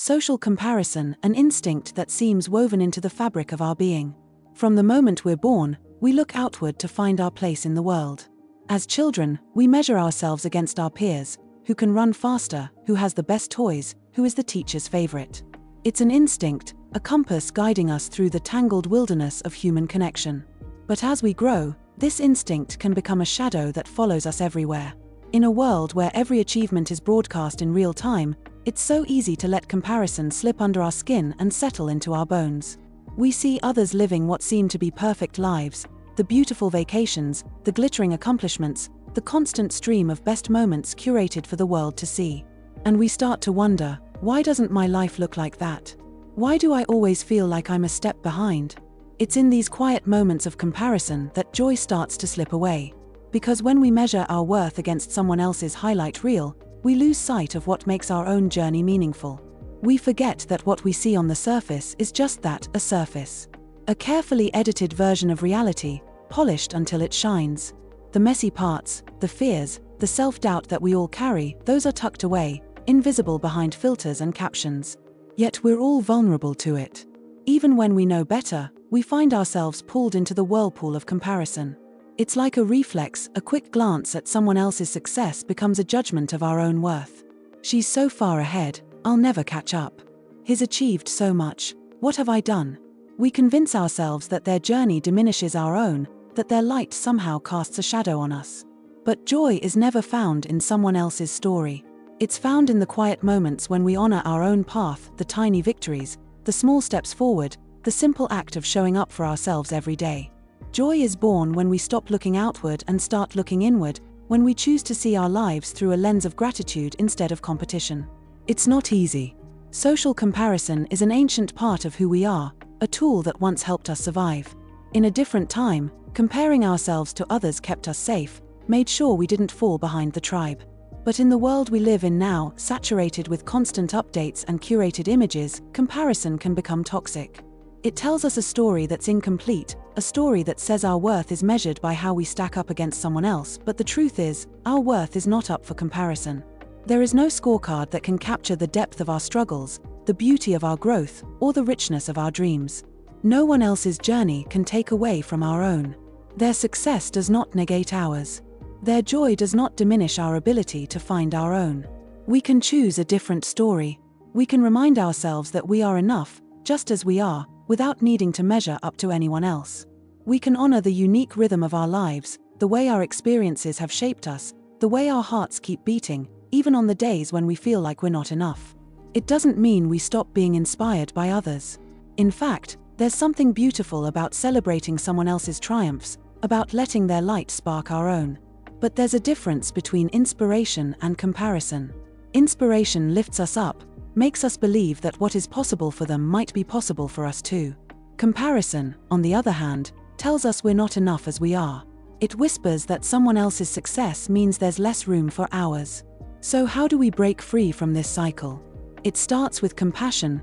Social comparison, an instinct that seems woven into the fabric of our being. From the moment we're born, we look outward to find our place in the world. As children, we measure ourselves against our peers, who can run faster, who has the best toys, who is the teacher's favorite. It's an instinct, a compass guiding us through the tangled wilderness of human connection. But as we grow, this instinct can become a shadow that follows us everywhere. In a world where every achievement is broadcast in real time, it's so easy to let comparison slip under our skin and settle into our bones. We see others living what seem to be perfect lives, the beautiful vacations, the glittering accomplishments, the constant stream of best moments curated for the world to see. And we start to wonder, why doesn't my life look like that? Why do I always feel like I'm a step behind? It's in these quiet moments of comparison that joy starts to slip away. Because when we measure our worth against someone else's highlight reel, we lose sight of what makes our own journey meaningful. We forget that what we see on the surface is just that, a surface. A carefully edited version of reality, polished until it shines. The messy parts, the fears, the self-doubt that we all carry, those are tucked away, invisible behind filters and captions. Yet we're all vulnerable to it. Even when we know better, we find ourselves pulled into the whirlpool of comparison. It's like a reflex, a quick glance at someone else's success becomes a judgment of our own worth. She's so far ahead, I'll never catch up. He's achieved so much, what have I done? We convince ourselves that their journey diminishes our own, that their light somehow casts a shadow on us. But joy is never found in someone else's story. It's found in the quiet moments when we honor our own path, the tiny victories, the small steps forward, the simple act of showing up for ourselves every day. Joy is born when we stop looking outward and start looking inward, when we choose to see our lives through a lens of gratitude instead of competition. It's not easy. Social comparison is an ancient part of who we are, a tool that once helped us survive. In a different time, comparing ourselves to others kept us safe, made sure we didn't fall behind the tribe. But in the world we live in now, saturated with constant updates and curated images, comparison can become toxic. It tells us a story that's incomplete, a story that says our worth is measured by how we stack up against someone else, but the truth is, our worth is not up for comparison. There is no scorecard that can capture the depth of our struggles, the beauty of our growth, or the richness of our dreams. No one else's journey can take away from our own. Their success does not negate ours. Their joy does not diminish our ability to find our own. We can choose a different story. We can remind ourselves that we are enough, just as we are, without needing to measure up to anyone else. We can honor the unique rhythm of our lives, the way our experiences have shaped us, the way our hearts keep beating, even on the days when we feel like we're not enough. It doesn't mean we stop being inspired by others. In fact, there's something beautiful about celebrating someone else's triumphs, about letting their light spark our own. But there's a difference between inspiration and comparison. Inspiration lifts us up, makes us believe that what is possible for them might be possible for us too. Comparison, on the other hand, tells us we're not enough as we are. It whispers that someone else's success means there's less room for ours. So how do we break free from this cycle? It starts with compassion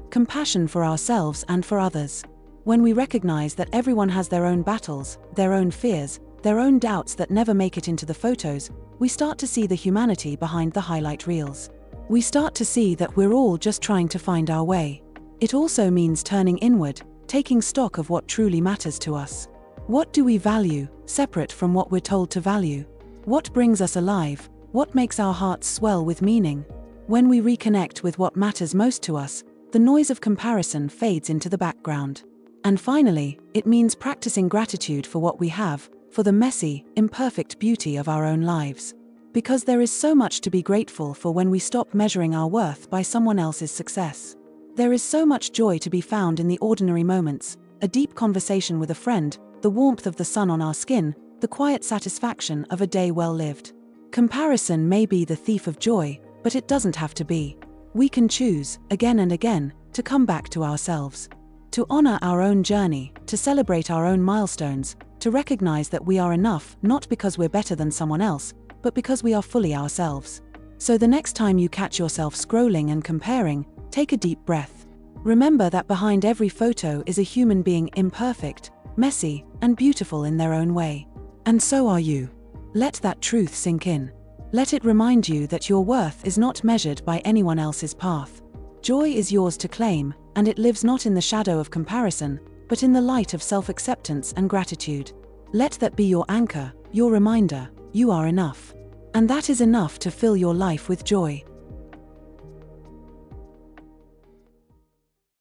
for ourselves and for others. When we recognize that everyone has their own battles, their own fears, their own doubts that never make it into the photos, we start to see the humanity behind the highlight reels. We start to see that we're all just trying to find our way. It also means turning inward, taking stock of what truly matters to us. What do we value, separate from what we're told to value? What brings us alive? What makes our hearts swell with meaning? When we reconnect with what matters most to us, the noise of comparison fades into the background. And finally, it means practicing gratitude for what we have, for the messy, imperfect beauty of our own lives. Because there is so much to be grateful for when we stop measuring our worth by someone else's success. There is so much joy to be found in the ordinary moments, a deep conversation with a friend, the warmth of the sun on our skin, the quiet satisfaction of a day well lived. Comparison may be the thief of joy, but it doesn't have to be. We can choose, again and again, to come back to ourselves. To honor our own journey, to celebrate our own milestones, to recognize that we are enough not because we're better than someone else, but because we are fully ourselves. So the next time you catch yourself scrolling and comparing, take a deep breath. Remember that behind every photo is a human being, imperfect, messy, and beautiful in their own way. And so are you. Let that truth sink in. Let it remind you that your worth is not measured by anyone else's path. Joy is yours to claim, and it lives not in the shadow of comparison, but in the light of self-acceptance and gratitude. Let that be your anchor, your reminder: you are enough. And that is enough to fill your life with joy.